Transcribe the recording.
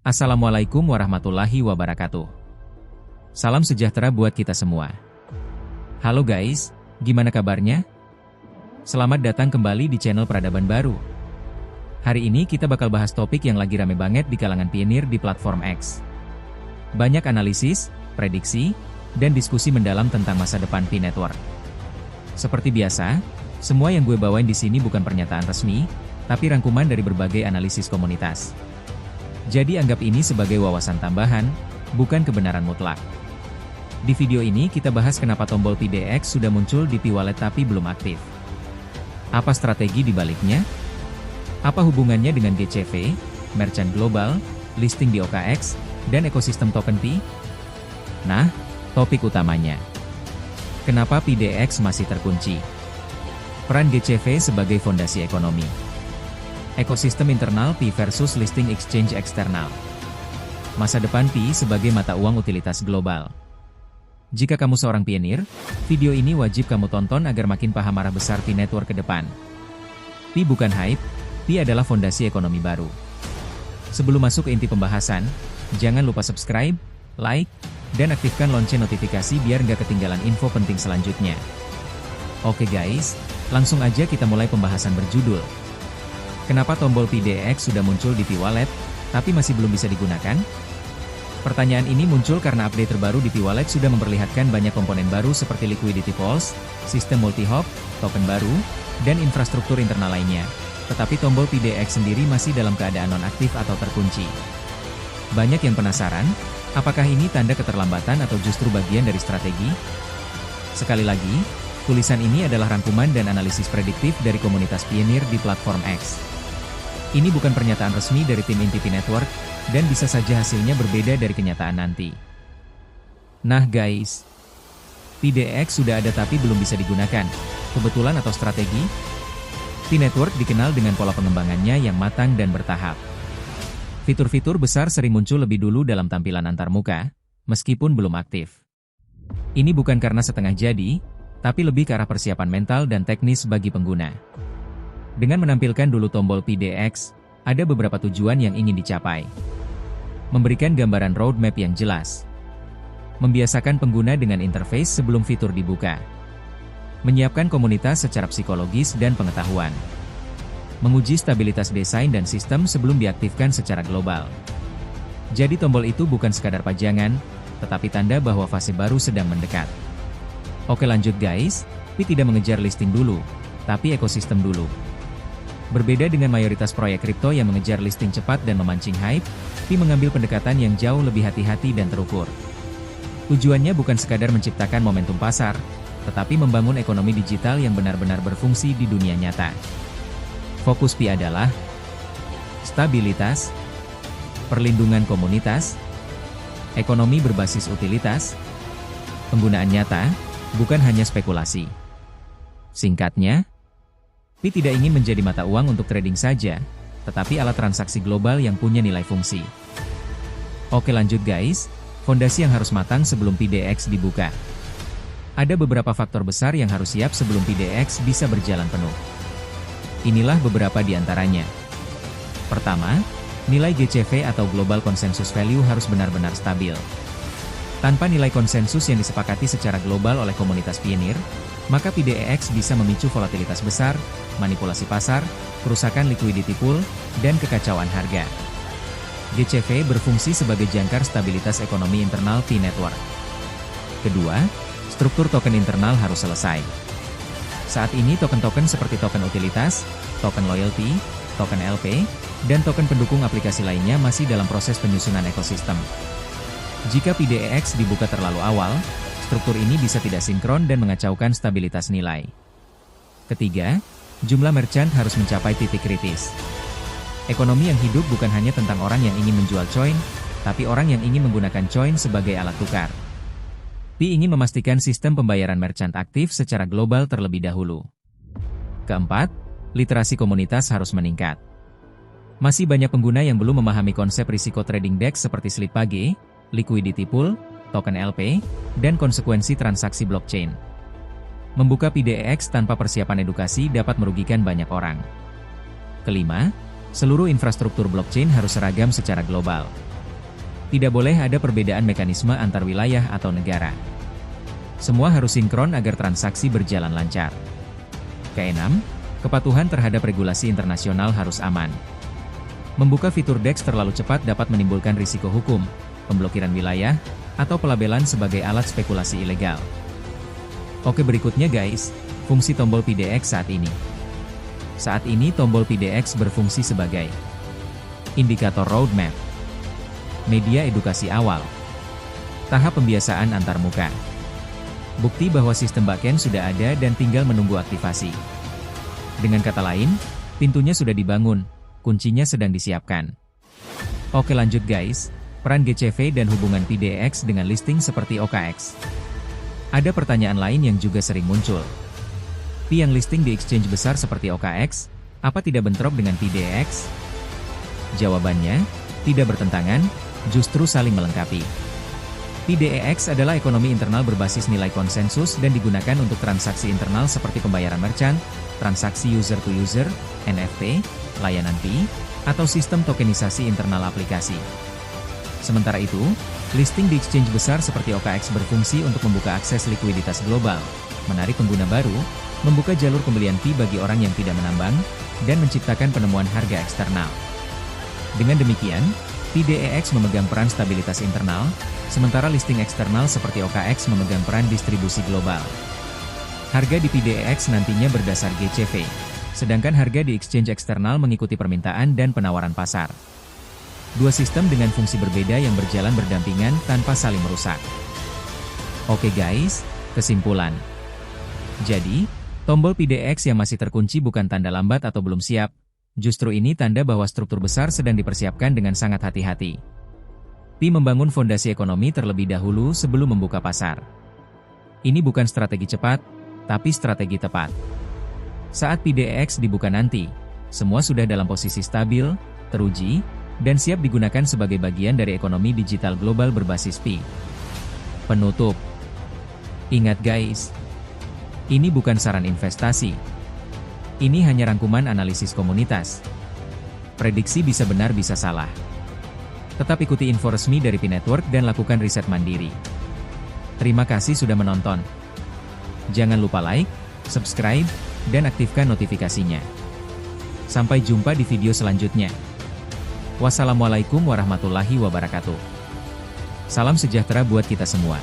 Assalamualaikum warahmatullahi wabarakatuh. Salam sejahtera buat kita semua. Halo guys, gimana kabarnya? Selamat datang kembali di channel Peradaban Baru. Hari ini kita bakal bahas topik yang lagi rame banget di kalangan pionir di platform X. Banyak analisis, prediksi, dan diskusi mendalam tentang masa depan Pi Network. Seperti biasa, semua yang gue bawain di sini bukan pernyataan resmi, tapi rangkuman dari berbagai analisis komunitas. Jadi anggap ini sebagai wawasan tambahan, bukan kebenaran mutlak. Di video ini kita bahas kenapa tombol PIDX sudah muncul di Pi Wallet tapi belum aktif. Apa strategi di baliknya? Apa hubungannya dengan GCV, merchant global, listing di OKX, dan ekosistem token Pi? Nah, topik utamanya. Kenapa PIDX masih terkunci? Peran GCV sebagai fondasi ekonomi. Ekosistem internal Pi versus listing exchange eksternal. Masa depan Pi sebagai mata uang utilitas global. Jika kamu seorang pionir, video ini wajib kamu tonton agar makin paham arah besar Pi Network ke depan. Pi bukan hype, Pi adalah fondasi ekonomi baru. Sebelum masuk ke inti pembahasan, jangan lupa subscribe, like, dan aktifkan lonceng notifikasi biar nggak ketinggalan info penting selanjutnya. Oke guys, langsung aja kita mulai pembahasan berjudul. Kenapa tombol PIDX sudah muncul di Pi Wallet, tapi masih belum bisa digunakan? Pertanyaan ini muncul karena update terbaru di Pi Wallet sudah memperlihatkan banyak komponen baru seperti liquidity pools, sistem multi-hop, token baru, dan infrastruktur internal lainnya. Tetapi tombol PIDX sendiri masih dalam keadaan non-aktif atau terkunci. Banyak yang penasaran, apakah ini tanda keterlambatan atau justru bagian dari strategi? Sekali lagi, tulisan ini adalah rangkuman dan analisis prediktif dari komunitas pionir di platform X. Ini bukan pernyataan resmi dari tim inti Pi Network, dan bisa saja hasilnya berbeda dari kenyataan nanti. Nah guys, PIDX sudah ada tapi belum bisa digunakan. Kebetulan atau strategi? Pi Network dikenal dengan pola pengembangannya yang matang dan bertahap. Fitur-fitur besar sering muncul lebih dulu dalam tampilan antarmuka, meskipun belum aktif. Ini bukan karena setengah jadi, tapi lebih ke arah persiapan mental dan teknis bagi pengguna. Dengan menampilkan dulu tombol PIDX, ada beberapa tujuan yang ingin dicapai. Memberikan gambaran roadmap yang jelas. Membiasakan pengguna dengan interface sebelum fitur dibuka. Menyiapkan komunitas secara psikologis dan pengetahuan. Menguji stabilitas desain dan sistem sebelum diaktifkan secara global. Jadi tombol itu bukan sekadar pajangan, tetapi tanda bahwa fase baru sedang mendekat. Oke lanjut guys, Pi tidak mengejar listing dulu, tapi ekosistem dulu. Berbeda dengan mayoritas proyek kripto yang mengejar listing cepat dan memancing hype, Pi mengambil pendekatan yang jauh lebih hati-hati dan terukur. Tujuannya bukan sekadar menciptakan momentum pasar, tetapi membangun ekonomi digital yang benar-benar berfungsi di dunia nyata. Fokus Pi adalah stabilitas, perlindungan komunitas, ekonomi berbasis utilitas, penggunaan nyata, bukan hanya spekulasi. Singkatnya, Pi tidak ingin menjadi mata uang untuk trading saja, tetapi alat transaksi global yang punya nilai fungsi. Oke lanjut guys, fondasi yang harus matang sebelum PIDX dibuka. Ada beberapa faktor besar yang harus siap sebelum PIDX bisa berjalan penuh. Inilah beberapa di antaranya. Pertama, nilai GCV atau Global Consensus Value harus benar-benar stabil. Tanpa nilai konsensus yang disepakati secara global oleh komunitas pionir, maka PIDX bisa memicu volatilitas besar, manipulasi pasar, kerusakan liquidity pool, dan kekacauan harga. GCV berfungsi sebagai jangkar stabilitas ekonomi internal Pi Network. Kedua, struktur token internal harus selesai. Saat ini token-token seperti token utilitas, token loyalty, token LP, dan token pendukung aplikasi lainnya masih dalam proses penyusunan ekosistem. Jika PIDX dibuka terlalu awal, struktur ini bisa tidak sinkron dan mengacaukan stabilitas nilai. Ketiga, jumlah merchant harus mencapai titik kritis. Ekonomi yang hidup bukan hanya tentang orang yang ingin menjual coin, tapi orang yang ingin menggunakan coin sebagai alat tukar. Pi ingin memastikan sistem pembayaran merchant aktif secara global terlebih dahulu. Keempat, literasi komunitas harus meningkat. Masih banyak pengguna yang belum memahami konsep risiko trading DEX seperti slip pagi, liquidity pool, token LP, dan konsekuensi transaksi blockchain. Membuka PIDX tanpa persiapan edukasi dapat merugikan banyak orang. Kelima, seluruh infrastruktur blockchain harus seragam secara global. Tidak boleh ada perbedaan mekanisme antar wilayah atau negara. Semua harus sinkron agar transaksi berjalan lancar. Keenam, kepatuhan terhadap regulasi internasional harus aman. Membuka fitur DEX terlalu cepat dapat menimbulkan risiko hukum, pemblokiran wilayah, atau pelabelan sebagai alat spekulasi ilegal. Oke, berikutnya guys, fungsi tombol PDX saat ini. Saat ini tombol PDX berfungsi sebagai indikator roadmap, media edukasi awal, tahap pembiasaan antarmuka, bukti bahwa sistem backend sudah ada dan tinggal menunggu aktivasi. Dengan kata lain, pintunya sudah dibangun, kuncinya sedang disiapkan. Oke, lanjut guys, peran GCV dan hubungan PDX dengan listing seperti OKX. Ada pertanyaan lain yang juga sering muncul. Pi yang listing di exchange besar seperti OKX, apa tidak bentrok dengan PDX? Jawabannya, tidak bertentangan, justru saling melengkapi. PDEX adalah ekonomi internal berbasis nilai konsensus dan digunakan untuk transaksi internal seperti pembayaran merchant, transaksi user to user, NFT, layanan Pi, atau sistem tokenisasi internal aplikasi. Sementara itu, listing di exchange besar seperti OKX berfungsi untuk membuka akses likuiditas global, menarik pengguna baru, membuka jalur pembelian Pi bagi orang yang tidak menambang, dan menciptakan penemuan harga eksternal. Dengan demikian, PDEX memegang peran stabilitas internal, sementara listing eksternal seperti OKX memegang peran distribusi global. Harga di PDEX nantinya berdasar GCV, sedangkan harga di exchange eksternal mengikuti permintaan dan penawaran pasar. Dua sistem dengan fungsi berbeda yang berjalan berdampingan tanpa saling merusak. Oke guys, kesimpulan. Jadi, tombol PDX yang masih terkunci bukan tanda lambat atau belum siap, justru ini tanda bahwa struktur besar sedang dipersiapkan dengan sangat hati-hati. Pi membangun fondasi ekonomi terlebih dahulu sebelum membuka pasar. Ini bukan strategi cepat, tapi strategi tepat. Saat PDX dibuka nanti, semua sudah dalam posisi stabil, teruji, dan siap digunakan sebagai bagian dari ekonomi digital global berbasis Pi. Penutup. Ingat guys, ini bukan saran investasi. Ini hanya rangkuman analisis komunitas. Prediksi bisa benar bisa salah. Tetap ikuti info resmi dari Pi Network dan lakukan riset mandiri. Terima kasih sudah menonton. Jangan lupa like, subscribe, dan aktifkan notifikasinya. Sampai jumpa di video selanjutnya. Wassalamualaikum warahmatullahi wabarakatuh. Salam sejahtera buat kita semua.